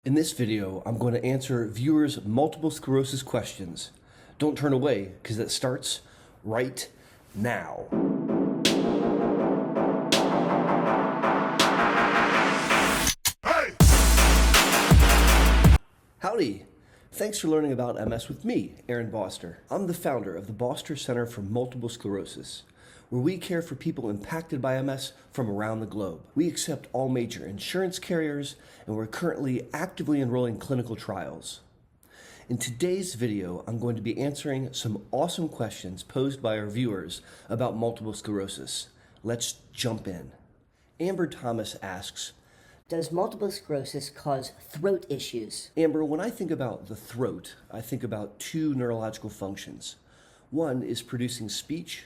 In this video, I'm going to answer viewers' multiple sclerosis questions. Don't turn away, because it starts right now. Hey! Howdy! Thanks for learning about MS with me, Aaron Boster. I'm the founder of the Boster Center for Multiple Sclerosis, where we care for people impacted by MS from around the globe. We accept all major insurance carriers, and we're currently actively enrolling clinical trials. In today's video, I'm going to be answering some awesome questions posed by our viewers about multiple sclerosis. Let's jump in. Amber Thomas asks, does multiple sclerosis cause throat issues? Amber, when I think about the throat, I think about two neurological functions. One is producing speech,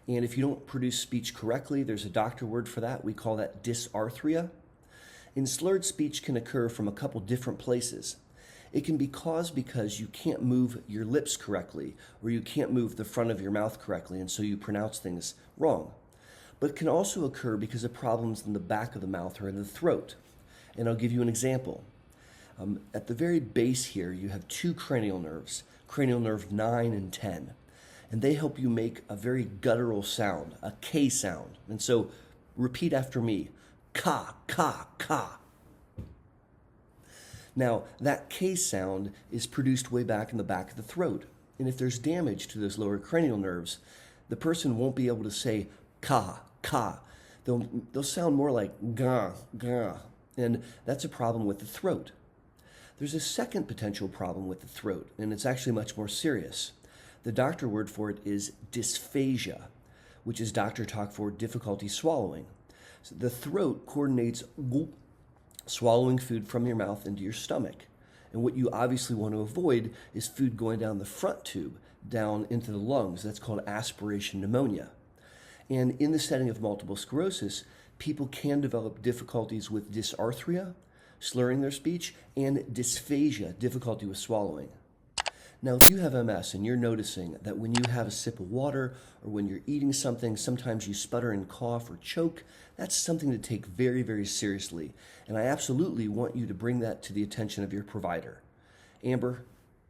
and if you don't produce speech correctly, there's a doctor word for that. We call that dysarthria. And slurred speech can occur from a couple different places. It can be caused because you can't move your lips correctly, or you can't move the front of your mouth correctly, and so you pronounce things wrong. But it can also occur because of problems in the back of the mouth or in the throat. And I'll give you an example. At the very base here, you have two cranial nerves, cranial nerve 9 and 10. And they help you make a very guttural sound, a K sound. And so repeat after me, ka, ka, ka. Now, that K sound is produced way back in the back of the throat. And if there's damage to those lower cranial nerves, the person won't be able to say ka, ka. They'll sound more like ga, ga. And that's a problem with the throat. There's a second potential problem with the throat, and it's actually much more serious. The doctor word for it is dysphagia, which is doctor talk for difficulty swallowing. So the throat coordinates swallowing food from your mouth into your stomach. And what you obviously want to avoid is food going down the front tube, down into the lungs. That's called aspiration pneumonia. And in the setting of multiple sclerosis, people can develop difficulties with dysarthria, slurring their speech, and dysphagia, difficulty with swallowing. Now, if you have MS and you're noticing that when you have a sip of water or when you're eating something, sometimes you sputter and cough or choke, that's something to take very, very seriously. And I absolutely want you to bring that to the attention of your provider. Amber,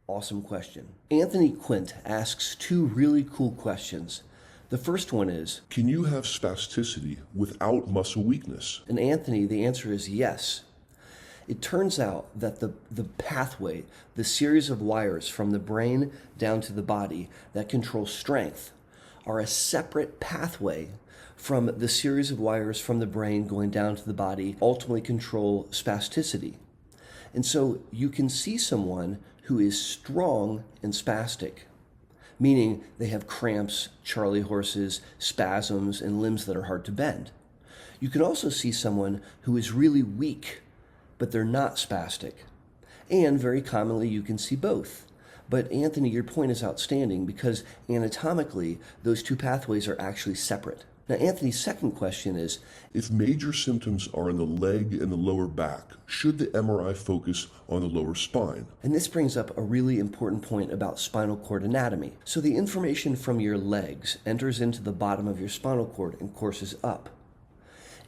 awesome question. Anthony Quint asks two really cool questions. The first one is, can you have spasticity without muscle weakness? And Anthony, the answer is yes. It turns out that the pathway, the series of wires from the brain down to the body that control strength, are a separate pathway from the series of wires from the brain going down to the body, ultimately control spasticity. And so you can see someone who is strong and spastic, meaning they have cramps, Charlie horses, spasms, and limbs that are hard to bend. You can also see someone who is really weak, but they're not spastic. And very commonly, you can see both. But Anthony, your point is outstanding because anatomically, those two pathways are actually separate. Now, Anthony's second question is, if major symptoms are in the leg and the lower back, should the MRI focus on the lower spine? And this brings up a really important point about spinal cord anatomy. So the information from your legs enters into the bottom of your spinal cord and courses up.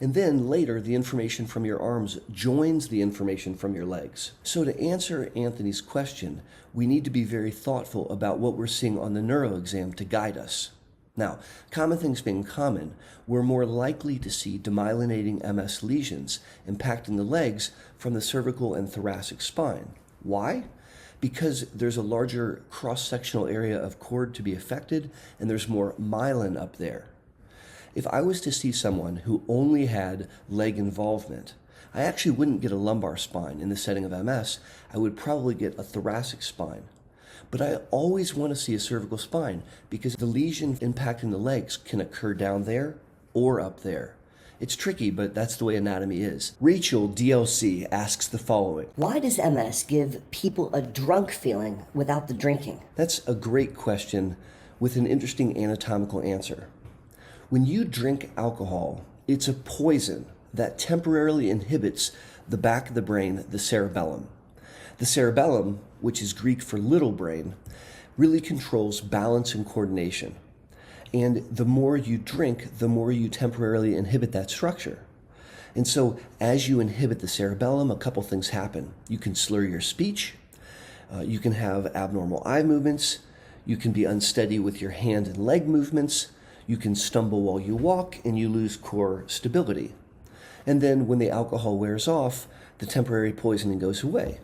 And then later, the information from your arms joins the information from your legs. So to answer Anthony's question, we need to be very thoughtful about what we're seeing on the neuro exam to guide us. Now, common things being common, we're more likely to see demyelinating MS lesions impacting the legs from the cervical and thoracic spine. Why? Because there's a larger cross-sectional area of cord to be affected, and there's more myelin up there. If I was to see someone who only had leg involvement, I actually wouldn't get a lumbar spine in the setting of MS. I would probably get a thoracic spine. But I always want to see a cervical spine because the lesion impacting the legs can occur down there or up there. It's tricky, but that's the way anatomy is. Rachel, DLC, asks the following. Why does MS give people a drunk feeling without the drinking? That's a great question with an interesting anatomical answer. When you drink alcohol, it's a poison that temporarily inhibits the back of the brain, the cerebellum. The cerebellum, which is Greek for little brain, really controls balance and coordination. And the more you drink, the more you temporarily inhibit that structure. And so as you inhibit the cerebellum, a couple things happen. You can slur your speech, you can have abnormal eye movements, you can be unsteady with your hand and leg movements, you can stumble while you walk, and you lose core stability. And then when the alcohol wears off, the temporary poisoning goes away.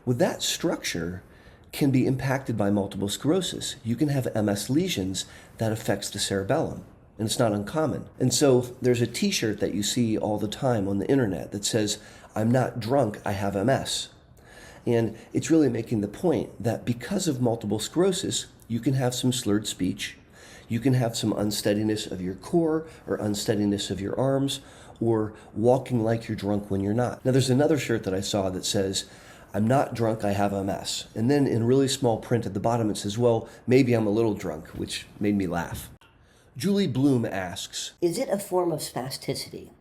Well, that structure can be impacted by multiple sclerosis. You can have MS lesions that affects the cerebellum, and it's not uncommon. And so there's a t-shirt that you see all the time on the internet that says, "I'm not drunk, I have MS." And it's really making the point that because of multiple sclerosis, you can have some slurred speech, you can have some unsteadiness of your core or unsteadiness of your arms, or walking like you're drunk when you're not. Now there's another shirt that I saw that says, "I'm not drunk, I have MS." And then in really small print at the bottom it says, "Well, maybe I'm a little drunk," which made me laugh. Julie Bloom asks, Is it a form of spasticity?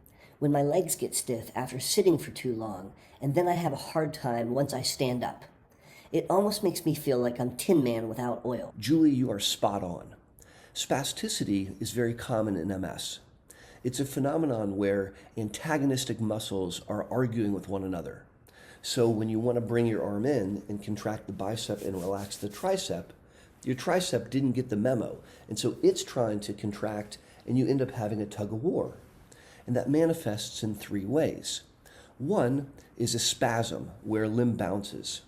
When my legs get stiff after sitting for too long, and then I have a hard time once I stand up. It almost makes me feel like I'm Tin Man without oil. Julie, you are spot on. Spasticity is very common in MS. It's a phenomenon where antagonistic muscles are arguing with one another. So when you want to bring your arm in and contract the bicep and relax the tricep, your tricep didn't get the memo. And so it's trying to contract, and you end up having a tug of war. And that manifests in three ways. One is a spasm where limb bounces.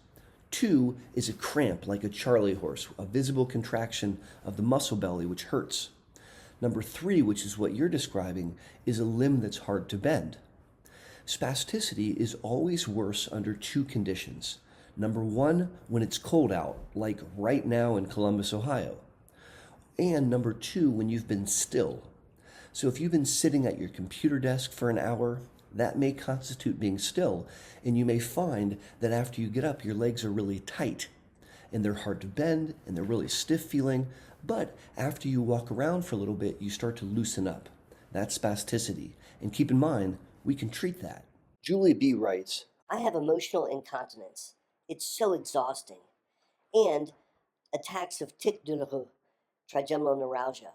Two is a cramp like a Charlie horse, a visible contraction of the muscle belly which hurts. Number three, which is what you're describing, is a limb that's hard to bend. Spasticity is always worse under two conditions. Number one, when it's cold out, like right now in Columbus, Ohio. And number two, when you've been still. So if you've been sitting at your computer desk for an hour, that may constitute being still, and you may find that after you get up, your legs are really tight, and they're hard to bend, and they're really stiff feeling, but after you walk around for a little bit, you start to loosen up. That's spasticity, and keep in mind, we can treat that. Julie B. writes, I have emotional incontinence. It's so exhausting. And attacks of tic douloureux, trigeminal neuralgia.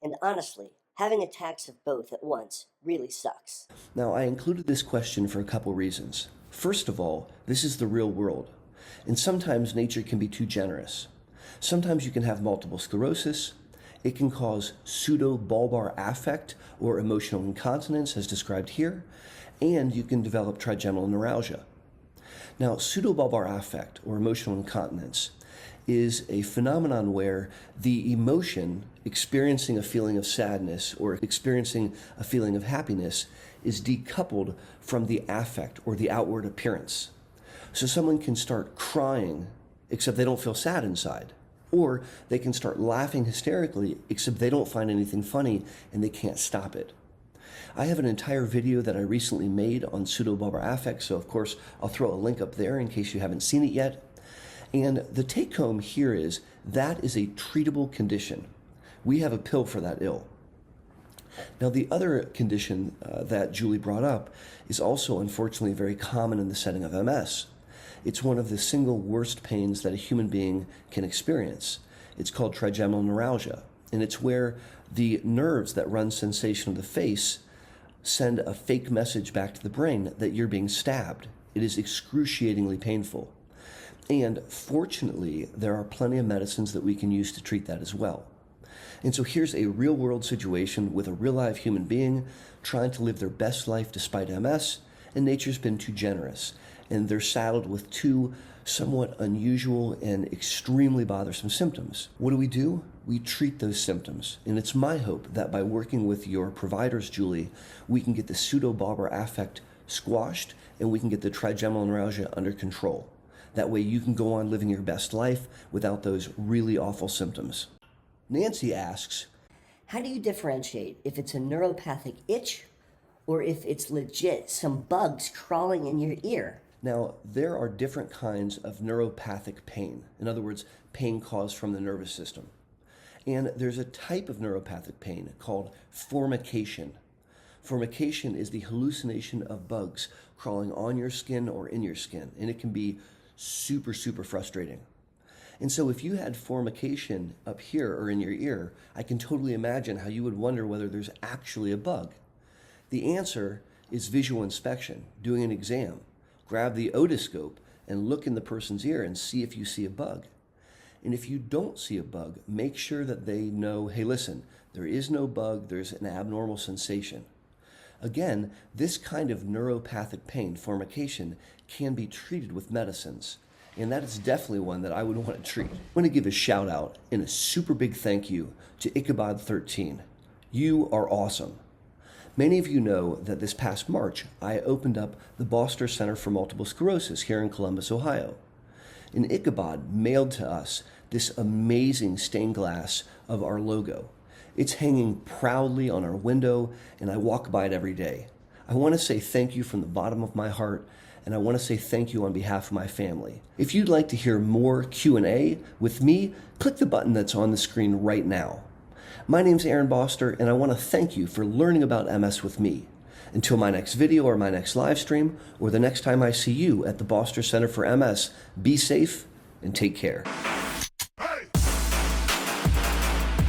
And honestly, having attacks of both at once really sucks. Now, I included this question for a couple reasons. First of all, this is the real world, and sometimes nature can be too generous. Sometimes you can have multiple sclerosis. It can cause pseudo-bulbar affect or emotional incontinence, as described here, and you can develop trigeminal neuralgia. Now, pseudo-bulbar affect or emotional incontinence is a phenomenon where the emotion, experiencing a feeling of sadness or experiencing a feeling of happiness, is decoupled from the affect or the outward appearance. So someone can start crying, except they don't feel sad inside. Or they can start laughing hysterically, except they don't find anything funny and they can't stop it. I have an entire video that I recently made on pseudo-bulbar affect, so of course I'll throw a link up there in case you haven't seen it yet. And the take-home here is that is a treatable condition. We have a pill for that ill. Now, the other condition that Julie brought up is also unfortunately very common in the setting of MS. It's one of the single worst pains that a human being can experience. It's called trigeminal neuralgia, and it's where the nerves that run sensation of the face send a fake message back to the brain that you're being stabbed. It is excruciatingly painful. And fortunately, there are plenty of medicines that we can use to treat that as well. And so here's a real world situation with a real live human being trying to live their best life despite MS, and nature's been too generous. And they're saddled with two somewhat unusual and extremely bothersome symptoms. What do? We treat those symptoms. And it's my hope that by working with your providers, Julie, we can get the pseudo-bulbar affect squashed and we can get the trigeminal neuralgia under control. That way you can go on living your best life without those really awful symptoms. Nancy asks, How do you differentiate if it's a neuropathic itch or if it's legit some bugs crawling in your ear? now there are different kinds of neuropathic pain. In other words, pain caused from the nervous system. And there's a type of neuropathic pain called formication. Formication is the hallucination of bugs crawling on your skin or in your skin, and it can be super, super frustrating. And so if you had formication up here or in your ear, I can totally imagine how you would wonder whether there's actually a bug. The answer is visual inspection, doing an exam. Grab the otoscope and look in the person's ear and see if you see a bug. And if you don't see a bug, make sure that they know, hey, listen, there is no bug, there's an abnormal sensation. Again, this kind of neuropathic pain, formication, can be treated with medicines. And that is definitely one that I would want to treat. I want to give a shout out and a super big thank you to Ichabod 13. You are awesome. Many of you know that this past March, I opened up the Boster Center for Multiple Sclerosis here in Columbus, Ohio. And Ichabod mailed to us this amazing stained glass of our logo. It's hanging proudly on our window, and I walk by it every day. I want to say thank you from the bottom of my heart, and I want to say thank you on behalf of my family. If you'd like to hear more Q&A with me, click the button that's on the screen right now. My name's Aaron Boster, and I want to thank you for learning about MS with me. Until my next video or my next live stream, or the next time I see you at the Boster Center for MS, be safe and take care.